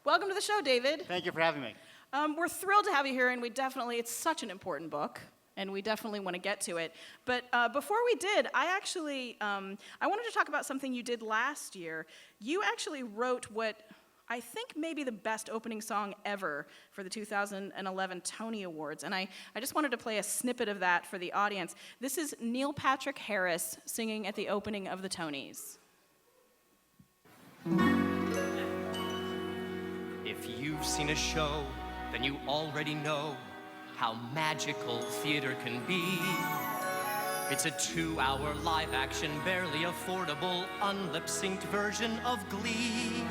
Welcome to the show, David. Thank you for having me. We're thrilled to have you here, and it's such an important book, and we definitely want to get to it. But before we did, I wanted to talk about something you did last year. You actually wrote what I think may be the best opening song ever for the 2011 Tony Awards, and I just wanted to play a snippet of that for the audience. This is Neil Patrick Harris singing at the opening of the Tonys. If you've seen a show, then you already know how magical theater can be. It's a 2-hour live-action, barely affordable, unlip-synced version of Glee.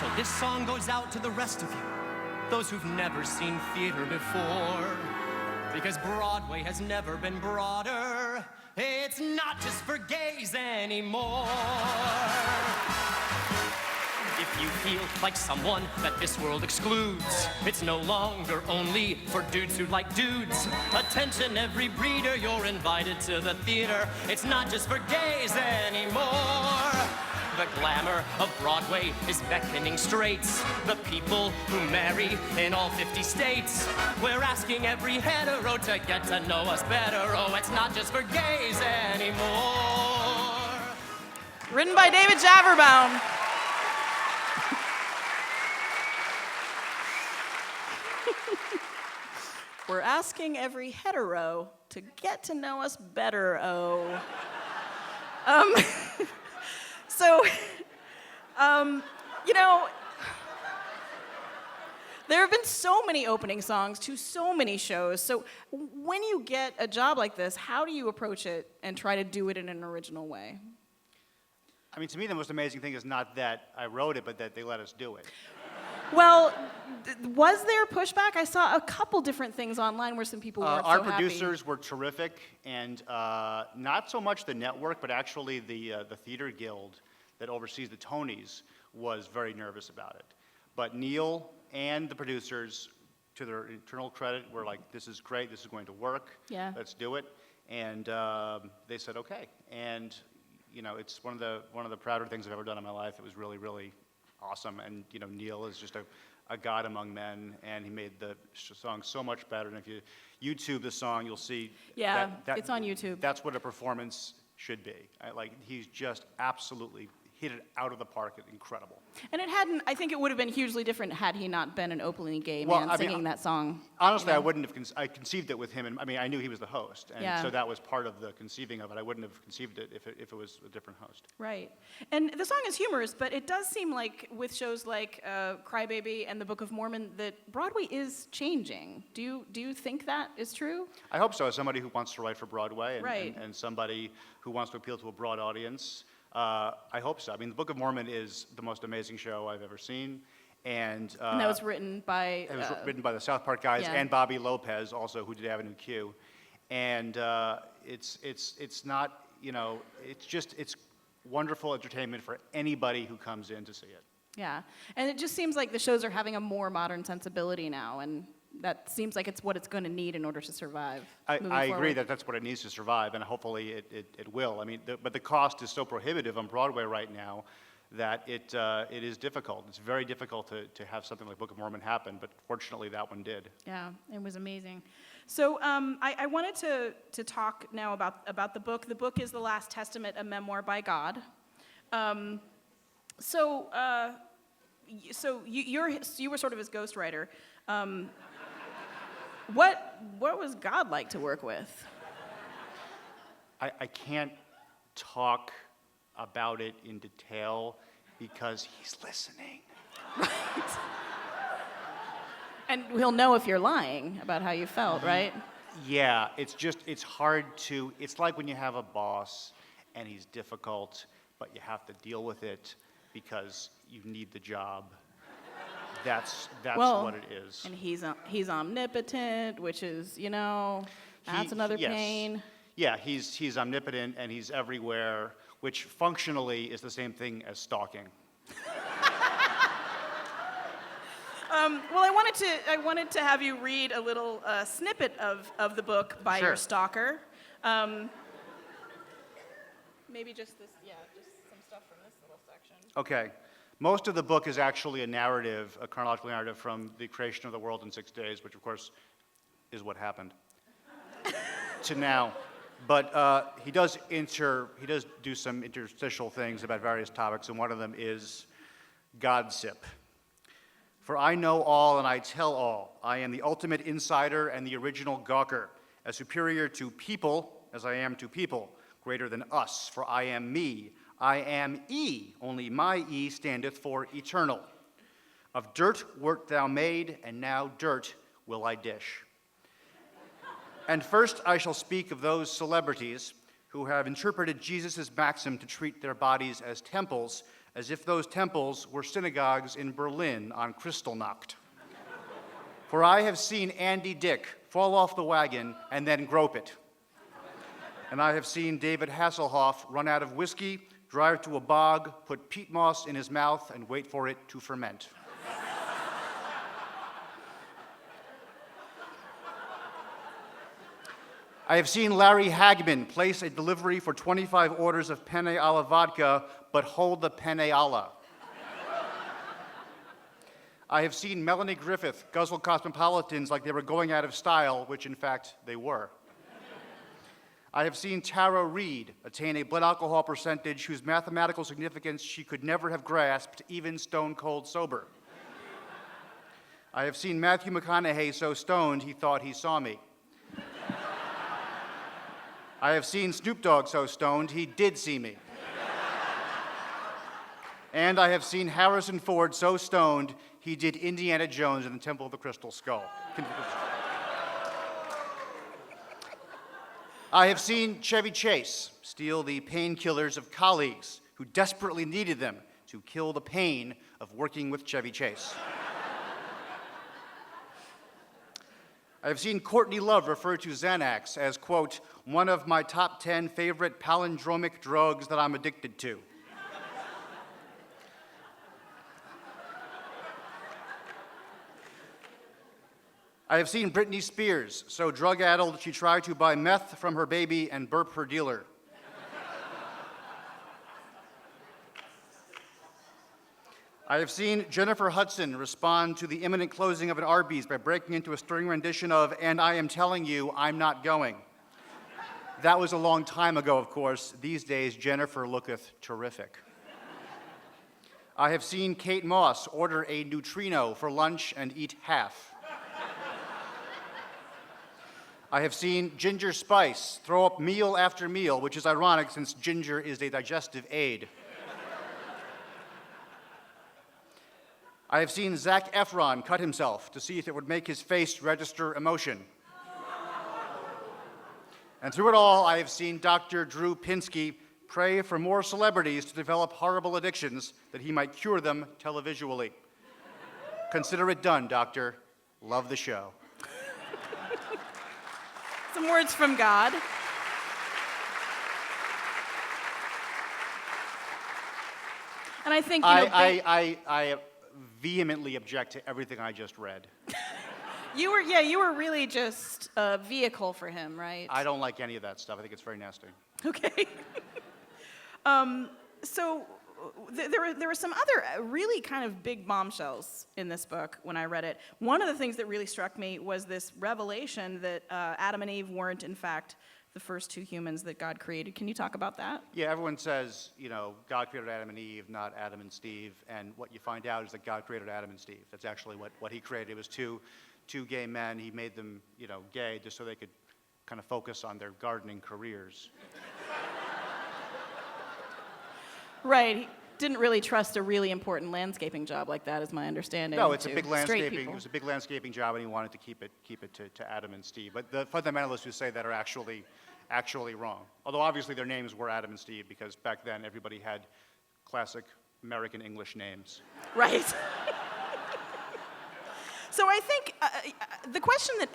So this song goes out to the rest of you, those who've never seen theater before. Because Broadway has never been broader. It's not just for gays anymore. If you feel like someone that this world excludes, it's no longer only for dudes who like dudes. Attention, every breeder, you're invited to the theater. It's not just for gays anymore. The glamour of Broadway is beckoning straights. The people who marry in all 50 states. We're asking every hetero to get to know us better. Oh, it's not just for gays anymore. Written by David Javerbaum. We're asking every hetero to get to know us better, oh. There have been so many opening songs to so many shows. So when you get a job like this, how do you approach it and try to do it in an original way? I mean, to me, the most amazing thing is not that I wrote it, but that they let us do it. Well, was there pushback? I saw a couple different things online where some people weren't so happy. Our producers were terrific, and not so much the network, but actually the theater guild that oversees the Tonys was very nervous about it. But Neil and the producers, to their internal credit, were like, this is great, this is going to work, let's do it. And they said, okay. And you know, it's one of the prouder things I've ever done in my life. It was really, really awesome. And you know, Neil is just a god among men, and he made the song so much better. And if you YouTube the song, you'll see it's on YouTube. That's what a performance should be. He's just absolutely hit it out of the park. Incredible. And I think it would have been hugely different had he not been an openly gay man singing that song. Honestly, I wouldn't have, I conceived it with him, and I knew he was the host, and so that was part of the conceiving of it. I wouldn't have conceived it if it was a different host. Right. And the song is humorous, but it does seem like with shows like Crybaby and the Book of Mormon that Broadway is changing. Do you think that is true? I hope so. As somebody who wants to write for Broadway and somebody who wants to appeal to a broad audience, I hope so. I mean, the Book of Mormon is the most amazing show I've ever seen, and that was written by. It was written by the South Park guys and Bobby Lopez, also who did Avenue Q, and it's not, you know, it's wonderful entertainment for anybody who comes in to see it. Yeah, and it just seems like the shows are having a more modern sensibility now, and that seems like it's what it's going to need in order to survive. I agree that that's what it needs to survive, and hopefully it will. I mean, but the cost is so prohibitive on Broadway right now that it is difficult. It's very difficult to have something like Book of Mormon happen, but fortunately that one did. Yeah, it was amazing. So I wanted to talk now about the book. The book is The Last Testament, a memoir by God. So you were sort of his ghostwriter. What was God like to work with? I can't talk about it in detail because he's listening. Right. And he'll know if you're lying about how you felt, right? Yeah, it's hard to, it's like when you have a boss and he's difficult, but you have to deal with it because you need the job. That's what it is. And he's omnipotent, which is, you know, that's another pain. Yeah, he's omnipotent and he's everywhere, which functionally is the same thing as stalking. Well, I wanted to have you read a little snippet of the book by your stalker. Maybe just this, just some stuff from this little section. Okay. Most of the book is actually a narrative, a chronological narrative from the creation of the world in 6 days, which of course is what happened, to now. But he does do some interstitial things about various topics, and one of them is gossip. For I know all and I tell all. I am the ultimate insider and the original gawker, as superior to people as I am to people, greater than us, for I am me. I am E, only my E standeth for eternal. Of dirt wert thou made, and now dirt will I dish. And first I shall speak of those celebrities who have interpreted Jesus' maxim to treat their bodies as temples, as if those temples were synagogues in Berlin on Kristallnacht. For I have seen Andy Dick fall off the wagon and then grope it. And I have seen David Hasselhoff run out of whiskey, drive to a bog, put peat moss in his mouth, and wait for it to ferment. I have seen Larry Hagman place a delivery for 25 orders of penne alla vodka, but hold the penne alla. I have seen Melanie Griffith guzzle Cosmopolitans like they were going out of style, which in fact they were. I have seen Tara Reid attain a blood alcohol percentage whose mathematical significance she could never have grasped, even stone cold sober. I have seen Matthew McConaughey so stoned he thought he saw me. I have seen Snoop Dogg so stoned he did see me. And I have seen Harrison Ford so stoned he did Indiana Jones in the Temple of the Crystal Skull. I have seen Chevy Chase steal the painkillers of colleagues who desperately needed them to kill the pain of working with Chevy Chase. I have seen Courtney Love refer to Xanax as, quote, one of my top 10 favorite palindromic drugs that I'm addicted to. I have seen Britney Spears so drug-addled she tried to buy meth from her baby and burp her dealer. I have seen Jennifer Hudson respond to the imminent closing of an Arby's by breaking into a stirring rendition of "And I Am Telling You, I'm Not Going." That was a long time ago, of course. These days, Jennifer looketh terrific. I have seen Kate Moss order a neutrino for lunch and eat half. I have seen Ginger Spice throw up meal after meal, which is ironic since ginger is a digestive aid. I have seen Zac Efron cut himself to see if it would make his face register emotion. And through it all, I have seen Dr. Drew Pinsky pray for more celebrities to develop horrible addictions that he might cure them televisually. Consider it done, Doctor. Love the show. Some words from God. And I think, I vehemently object to everything I just read. you were really just a vehicle for him, right? I don't like any of that stuff. I think it's very nasty. Okay. So there were some other really kind of big bombshells in this book when I read it. One of the things that really struck me was this revelation that Adam and Eve weren't, in fact, the first two humans that God created. Can you talk about that? Yeah, everyone says, God created Adam and Eve, not Adam and Steve. And what you find out is that God created Adam and Steve. That's actually what he created. It was two gay men. He made them, gay just so they could kind of focus on their gardening careers. Right. He didn't really trust a really important landscaping job like that, is my understanding. No, it's a big straight landscaping. people. It was a big landscaping job, and he wanted to keep it to Adam and Steve. But the fundamentalists who say that are actually wrong. Although obviously their names were Adam and Steve, because back then everybody had classic American English names. Right. So I think the question that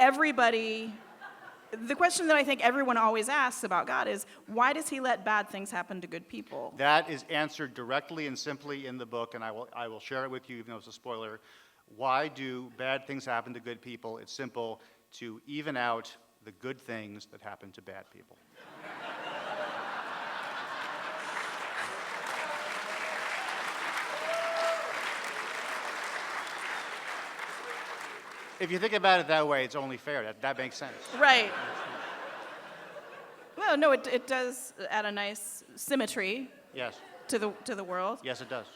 I think everyone always asks about God is, why does he let bad things happen to good people? That is answered directly and simply in the book, and I will share it with you, even though it's a spoiler. Why do bad things happen to good people? It's simple: to even out the good things that happen to bad people. If you think about it that way, it's only fair. That makes sense. Right. Well, no, it does add a nice symmetry Yes. to the world. Yes, it does.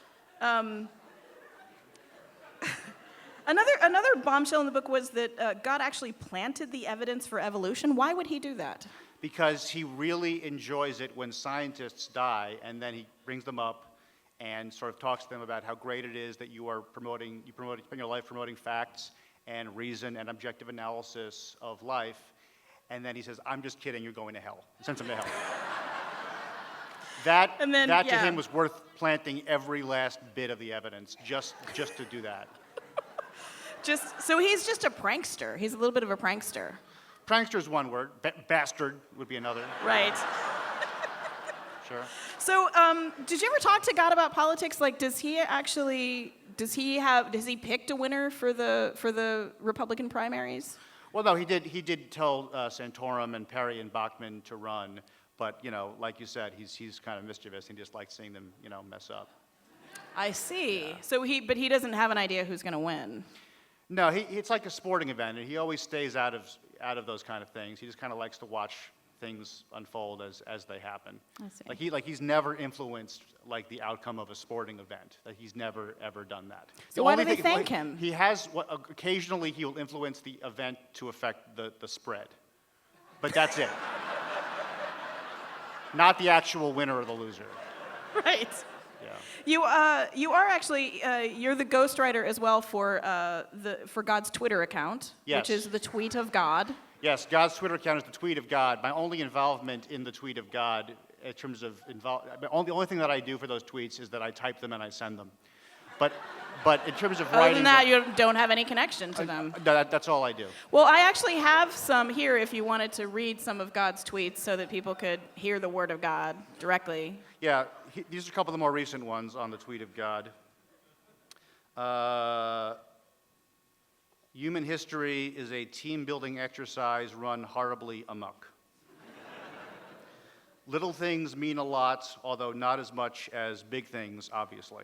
Another bombshell in the book was that God actually planted the evidence for evolution. Why would he do that? Because he really enjoys it when scientists die, and then he brings them up and sort of talks to them about how great it is that you spend your life promoting facts and reason and objective analysis of life. And then he says, I'm just kidding, you're going to hell. Sends him to hell. That to him was worth planting every last bit of the evidence, just to do that. So he's just a prankster. He's a little bit of a prankster. Prankster is one word. Bastard would be another. Right. Sure. So, did you ever talk to God about politics? Like, does he picked a winner for the Republican primaries? Well, no, he did tell Santorum and Perry and Bachmann to run, but like you said, he's kind of mischievous and he just likes seeing them, mess up. I see. Yeah. So but he doesn't have an idea who's going to win. No, it's like a sporting event, and he always stays out of those kind of things. He just kind of likes to watch things unfold as they happen. I see. Like he's never influenced like the outcome of a sporting event. Like he's never ever done that. So why do they thank him? He has occasionally he'll influence the event to affect the spread, but that's it. Not the actual winner or the loser. Right. Yeah. You are actually you're the ghostwriter as well for God's Twitter account, Yes. which is the tweet of God. Yes, God's Twitter account is the tweet of God. My only involvement in the tweet of God, in terms of the only thing that I do for those tweets is that I type them and I send them. But in terms of Other writing, than that, you don't have any connection to them. that's all I do. Well, I actually have some here if you wanted to read some of God's tweets so that people could hear the word of God directly. Yeah, these are a couple of the more recent ones on the tweet of God. Human history is a team-building exercise run horribly amok. Little things mean a lot, although not as much as big things, obviously.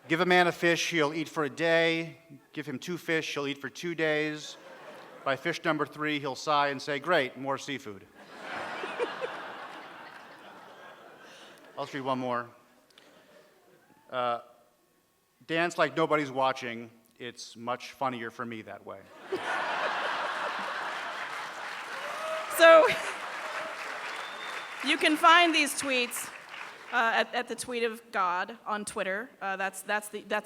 Give a man a fish, he'll eat for a day. Give him 2 fish, he'll eat for 2 days. By fish number 3, he'll sigh and say, great, more seafood. I'll just read one more. Dance like nobody's watching. It's much funnier for me that way. So you can find these tweets at the Tweet of God on Twitter. That's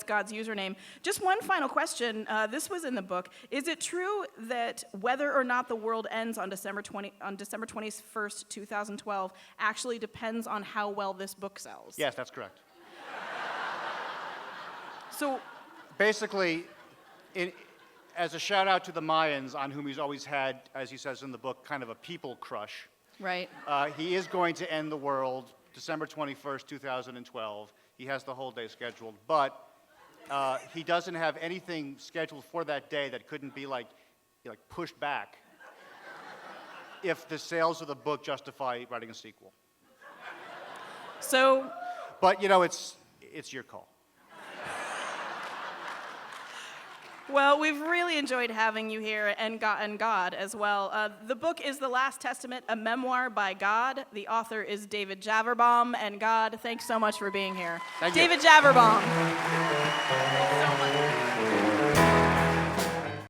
God's username. Just one final question. This was in the book. Is it true that whether or not the world ends on December 21st, 2012, actually depends on how well this book sells? Yes, that's correct. So basically, as a shout out to the Mayans, on whom he's always had, as he says in the book, kind of a people crush. right. He is going to end the world December 21st, 2012. He has the whole day scheduled, but he doesn't have anything scheduled for that day that couldn't be like pushed back if the sales of the book justify writing a sequel. So But it's your call. well, we've really enjoyed having you here, and God as well. The book is The Last Testament, a memoir by God. The author is David Javerbaum, and God, thanks so much for being here. Thank you. David Javerbaum.